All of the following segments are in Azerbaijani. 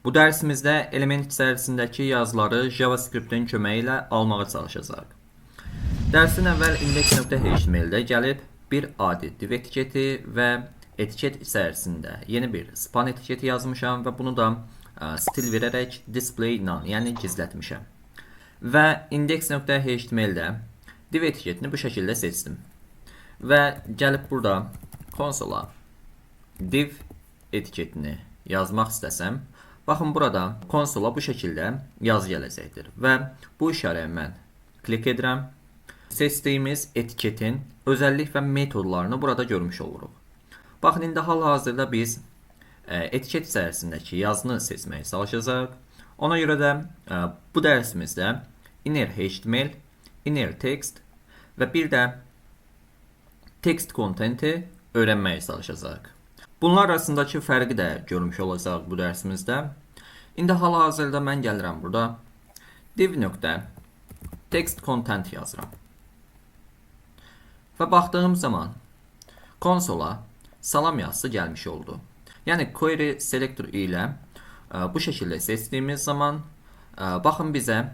Bu dərsimizdə element içərisindəki yazıları JavaScript-in köməyi ilə almağa çalışacağıq. Dərsin əvvəl index.html-də gəlib bir adi div etiketi və etiket içərisində yeni bir span etiketi yazmışam və bunu da stil verərək display none, yəni gizlətmişəm. Və index.html-də div etiketini bu şəkildə seçdim. Və gəlib burada konsola div etiketini yazmaq istəsəm, baxın burada konsola bu şəkildə yazı gələcəkdir. Və bu işarəyə mən klik edirəm. Seçdiyimiz etiketin özəllik və metodlarını burada görmüş oluruq. Baxın, indi hal-hazırda biz etiket içərisindəki yazını seçməyə çalışacağıq. Ona görə də bu dərsimizdə inner HTML, inner text və bir də text content'i öyrənməyə çalışacağıq. Bunlar arasındakı fərqi də görmüş olacaq bu dərsimizdə. İndi hal-hazırda mən gəlirəm burada div.text content yazıram. Və baxdığım zaman konsola salam yazısı gəlmiş oldu. Yəni query selector ilə bu şəkildə seçdiyimiz zaman baxın bizə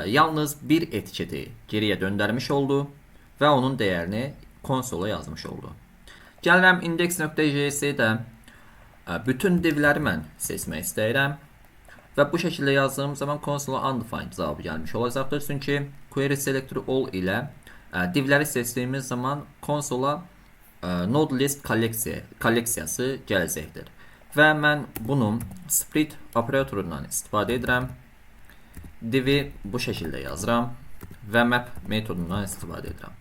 yalnız bir etiketi geriyə döndərmiş oldu və onun dəyərini konsola yazmış oldu. Gəlirəm index.js'də bütün divləri mən seçmək istəyirəm və bu şəkildə yazdığım zaman konsola undefined cavabı gəlmiş olacaqdır. Çünki query selector all ilə divləri seçdiyimiz zaman konsola node list kolleksiyası gələcəkdir. Və mən bunun split operatorundan istifadə edirəm. Divi bu şəkildə yazıram və map metodundan istifadə edirəm.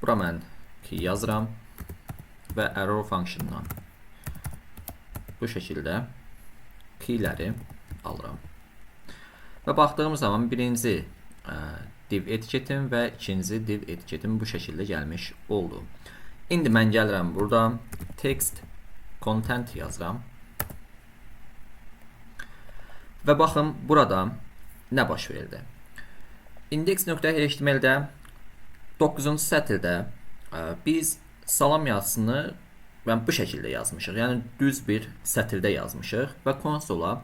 Bura mən key yazıram və arrow functiondan bu şəkildə keyləri alıram. Və baxdığım zaman birinci div etiketim və ikinci div etiketim bu şəkildə gəlmiş oldu. İndi mən gəlirəm burada text content yazıram. Və baxın burada nə baş verdi. Index.html-də 9-cu sətirdə biz salam yazısını bu şəkildə yazmışıq. Yəni düz bir sətirdə yazmışıq və konsola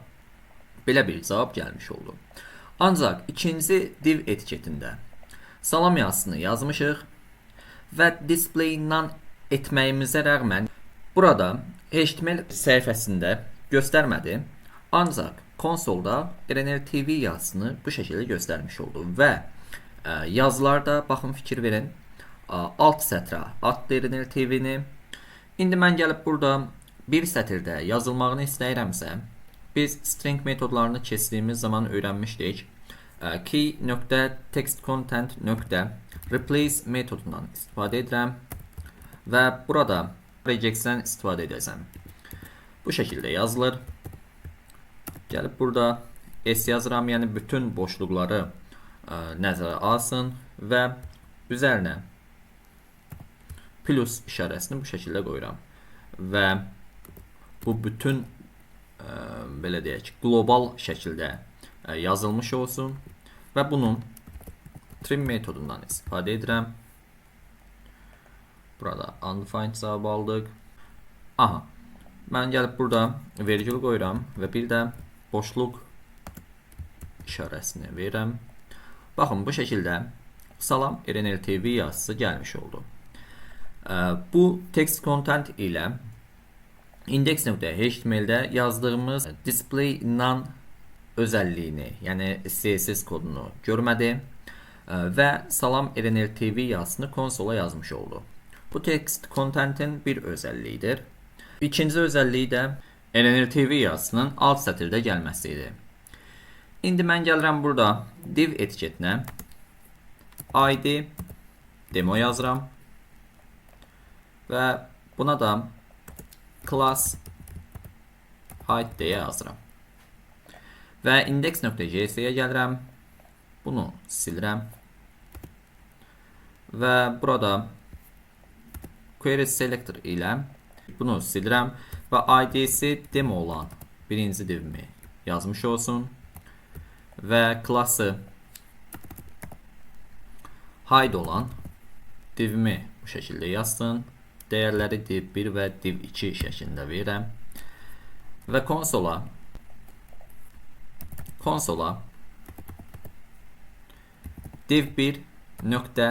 belə bir cavab gəlmiş oldu. Ancaq ikinci div etiketində salam yazısını yazmışıq və display none etməyimizə rəğmən burada HTML səhifəsində göstərmədi. Ancaq konsolda RNLTV yazısını bu şəkildə göstərmiş oldu və yazılarda baxın, fikir verin, alt sətrə atdı RNLTV-ni. İndi mən gəlib burada bir sətirdə yazılmağını istəyirəmsə, biz string metodlarını keçdiyimiz zaman öyrənmişdik. Key.textContent.replace metodundan istifadə edirəm və burada regex-dən istifadə edəcəm. Bu şəkildə yazılır. Gəlib burada s yazıram, yəni bütün boşluqları nəzərə alsın və üzərinə plus işarəsini bu şəkildə qoyuram. Və bu bütün belə deyək, qlobal şəkildə yazılmış olsun və bunun trim metodundan istifadə edirəm. Burada undefined cavabı aldıq. Aha, mən gəlib burada vergül qoyuram və bir də boşluq işarəsini verirəm. Baxın, bu şəkildə salam RNLTV yazısı gəlmiş oldu. Bu text content ilə index.html-də yazdığımız display none özəlliyini, yəni CSS kodunu görmədi və salam RNLTV yazısını konsola yazmış oldu. Bu text content-in bir özəlliyidir. İkinci özəlliyi də RNLTV yazısının alt sətirdə gəlməsidir. İndi mən gəlirəm burada div etiketinə id demo yazıram və buna da class height deyə yazıram. Və index.js'yə gəlirəm, bunu silirəm və burada query selector ilə bunu silirəm və id'si demo olan birinci divimi yazmış olsun və klassı hide olan divimi bu şəkildə yazsın. Dəyərləri div1 və div2 şəklində verirəm və konsola div1 nöqtə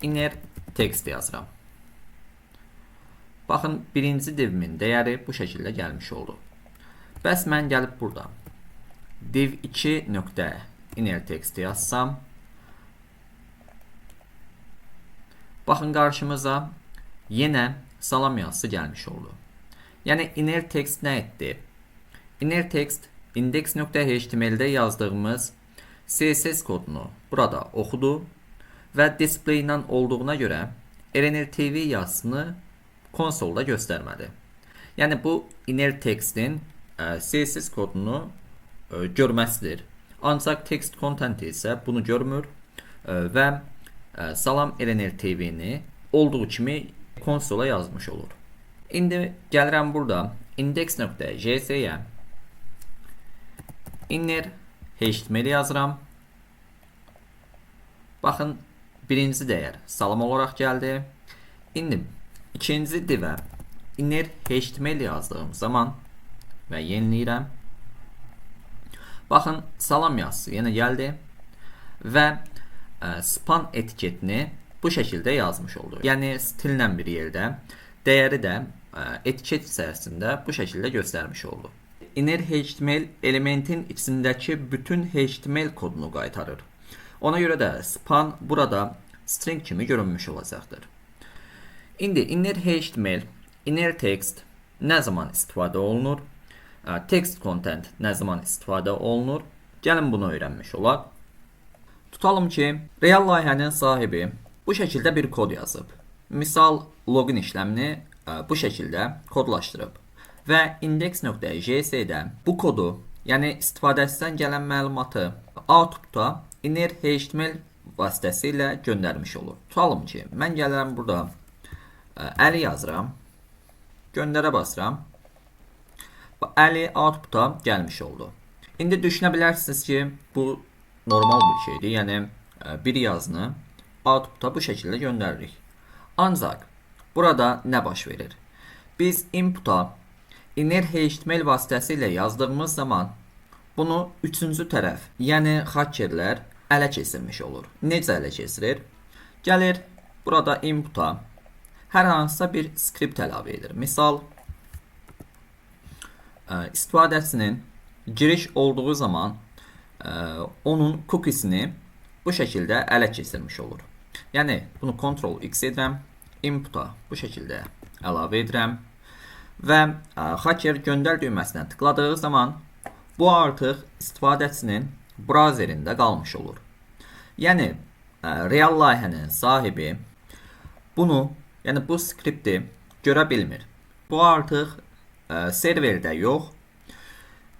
inner text yazıram. Baxın, birinci divimin dəyəri bu şəkildə gəlmiş oldu. Bəs mən gəlib burada div2 nöqtə inner text yazsam, baxın qarşımıza yenə salam yazısı gəlmiş oldu. Yəni inner text nə etdi? Inner text index.html-də yazdığımız CSS kodunu burada oxudu və display ilə olduğuna görə RNRTV yazısını konsolda göstərmədi. Yəni bu inner textin CSS kodunu görməsidir. Ancaq text content isə bunu görmür və salam RNRTV-ni olduğu kimi konsola yazmış olur. İndi gəlirəm burada index.js-yə inner HTML yazıram. Baxın, birinci dəyər salam olaraq gəldi. İndi ikinci divə inner HTML yazdığım zaman və yeniləyirəm. Baxın, salam yazısı yenə gəldi və span etiketini bu şəkildə yazmış oldu. Yəni stillə bir yerdə, dəyəri də etiket içərisində bu şəkildə göstərmiş oldu. Inner HTML elementin içindəki bütün HTML kodunu qaytarır. Ona görə də span burada string kimi görünmüş olacaqdır. İndi inner HTML, inner text nə zaman istifadə olunur? Text content nə zaman istifadə olunur? Gəlin bunu öyrənmiş olaq. Tutalım ki, real layihənin sahibi bu şəkildə bir kod yazıb. Misal, login işləmini bu şəkildə kodlaşdırıb və index.js-də bu kodu, yəni istifadəçidən gələn məlumatı output-a inner HTML vasitəsilə göndərmiş olur. Tutalım ki, mən gəlirəm burada əli yazıram, göndərə basıram. Əli output-a gəlmiş oldu. İndi düşünə bilərsiniz ki, bu normal bir şeydir. Yəni bir yazını output-a bu şəkildə göndəririk. Ancaq burada nə baş verir? Biz input-a inner HTML vasitəsilə yazdığımız zaman bunu üçüncü tərəf, yəni hakkerlər ələ keçirmiş olur. Necə ələ keçirir? Gəlir burada input-a hər hansısa bir skript əlavə edir. Misal, istifadəçinin giriş olduğu zaman onun cookiesini bu şəkildə ələ keçirmiş olur. Yəni bunu Ctrl+X edirəm, input-a bu şəkildə əlavə edirəm və hacker göndər düyməsinə tıkladığı zaman bu artıq istifadəçinin brauzerində qalmış olur. Yəni real layihənin sahibi bunu, yəni bu skripti görə bilmir. Bu artıq serverdə yox,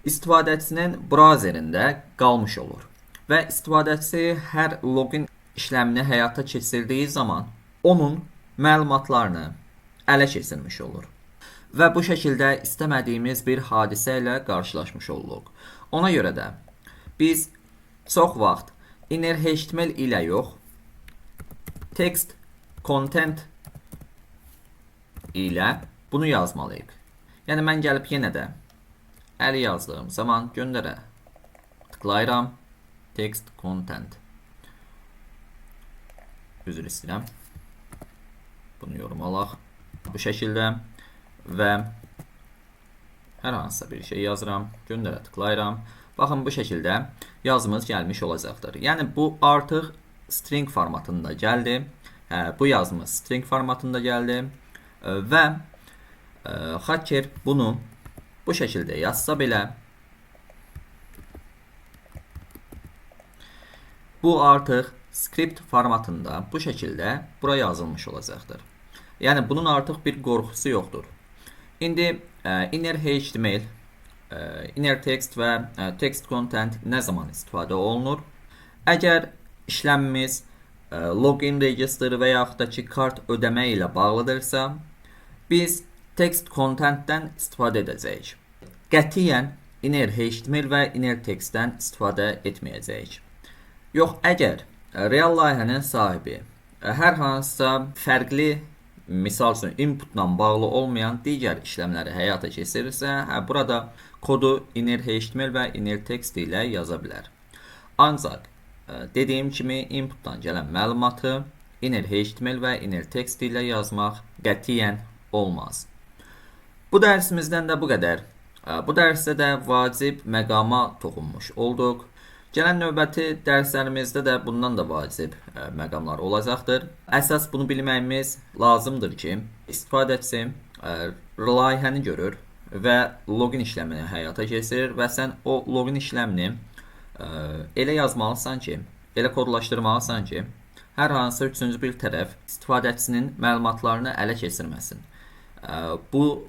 istifadəçinin brauzerində qalmış olur və istifadəçi hər login işləmini həyata keçirdiyi zaman onun məlumatlarını ələ keçirmiş olur və bu şəkildə istəmədiyimiz bir hadisə ilə qarşılaşmış oluruq. Ona görə də biz çox vaxt inner HTML ilə yox, text content ilə bunu yazmalıyıq. Yəni mən gəlib yenə də əli yazdığım zaman göndərə tıklayıram, text content. Üzr istəyirəm. Bunu yorumlayaq bu şəkildə və hər hansısa bir şey yazıram, göndərə tıklayıram. Baxın, bu şəkildə yazımız gəlmiş olacaqdır. Yəni bu artıq string formatında gəldi. Bu yazımız string formatında gəldi və hacker bunu bu şəkildə yazsa belə bu artıq script formatında bu şəkildə bura yazılmış olacaqdır. Yəni bunun artıq bir qorxusu yoxdur. İndi inner HTML, inner text və text content nə zaman istifadə olunur? Əgər işləmimiz login register və yaxud da ki kart ödəmə ilə bağlıdırsa, biz text contentdən istifadə edəcəyik. Qətiyyən inner HTML və inner textdən istifadə etməyəcəyik. Yox, əgər real layihənin sahibi hər hansısa fərqli misal üçün inputla bağlı olmayan digər işləmləri həyata keçirirsə, burada kodu inner HTML və inner text ilə yaza bilər. Ancaq dediyim kimi inputdan gələn məlumatı inner HTML və inner text ilə yazmaq qətiyyən olmaz. Bu dərsimizdən də bu qədər. Bu dərsdə də vacib məqama toxunmuş olduq. Gələn növbəti dərslərimizdə də bundan da vacib məqamlar olacaqdır. Əsas bunu bilməyimiz lazımdır ki, istifadəçi layihəni görür və login işləmini həyata keçirir və sən o login işləmini elə yazmalısan ki, elə kodlaşdırmalısan ki, hər hansı üçüncü bir tərəf istifadəçinin məlumatlarını ələ keçirməsin. Bu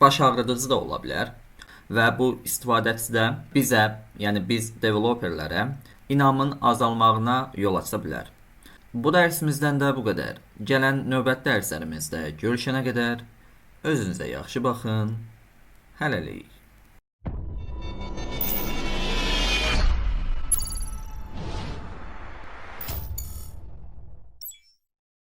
baş ağrıdıcı da ola bilər. Və bu istifadəçidə bizə, yəni biz developerlərə inamın azalmağına yol aça bilər. Bu dərsimizdən də bu qədər. Gələn növbəti dərslərimizdə görüşənə qədər özünüzə yaxşı baxın. Hələlik.